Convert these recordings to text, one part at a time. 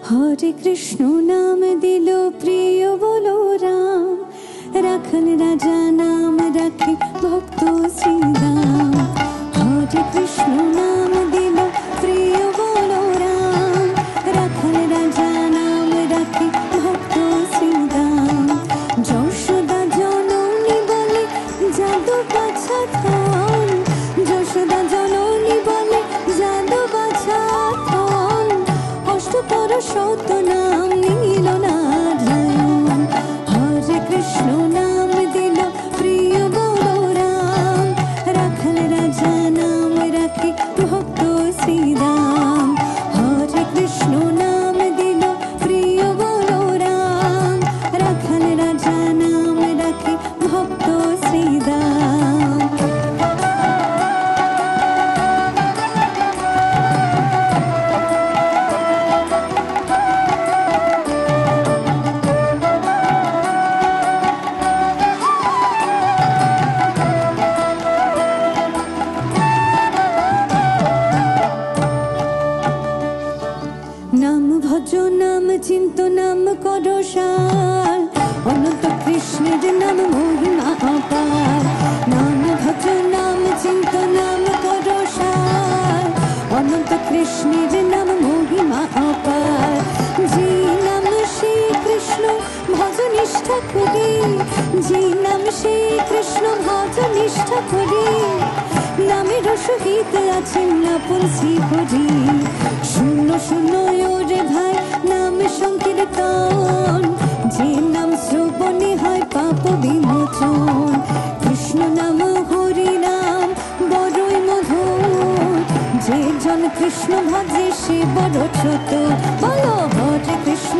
हरे कृष्ण नाम दिलो प्रिय बोलो राम, राखल राजा नाम रखे भक्तो श्री राम। हरे कृष्ण नाम दिलो प्रिय बोलो राम, राखल राजा नाम रखे भक्तो श्री राम। যশোদা জননী বলে জাদু বাছা থান, যশোদা জননী বলে জাদু বাছা থান, অষ্টতর শত নাম নীল নারায়ণ। হরে কৃষ্ণ নাম দিল প্রিয় বলো রাম, রাখাল রাজা নাম রাখে ভক্ত শ্রীরাম। হরে কৃষ্ণ নাম দিল প্রিয় বলো রাম, রাখাল রাজা নাম রাখে ভক্ত শ্রীরাম। নাম ভজ নাম চিন্ত নাম করো সার, অনন্ত কৃষ্ণের নাম মহিমা অপার। নাম ভজ নাম চিন্ত নাম করো সার, অনন্ত কৃষ্ণের নাম মহিমা অপার। যে নাম শ্রী কৃষ্ণ ভজ নিষ্ঠা করি, যে নাম শ্রী কৃষ্ণ ভজ নিষ্ঠা করি, নামের সহিত আছেন আপন শ্রীহরি। শুনো শুনো ওরে ভাই নাম সংকীর্তন, যে নাম শ্রবণে হয় পাপ বিমোচন। কৃষ্ণ নাম হরি নাম বড়ই মধুর, যে জন কৃষ্ণ ভজে সে বড় ছোট। বলো হরে কৃষ্ণ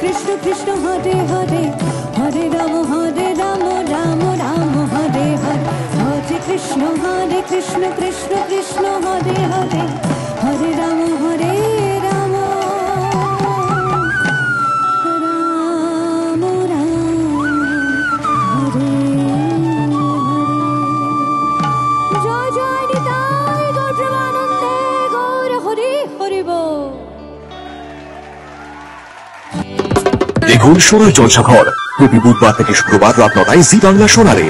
কৃষ্ণ কৃষ্ণ হরে হরে, হরে রাম রাম রাম হরে হরে। হরে কৃষ্ণ কৃষ্ণ কৃষ্ণ হরে হরে, হরে রাম রাম রাম হরে হরে। জয় জয় নিতাই গৌর প্রেমানন্দে গৌর হরি হরি বল। দেখুন সোনার জলসাঘর প্রতি বুধবার থেকে শুক্রবার রাত ৯টায় জি বাংলা সোনারে।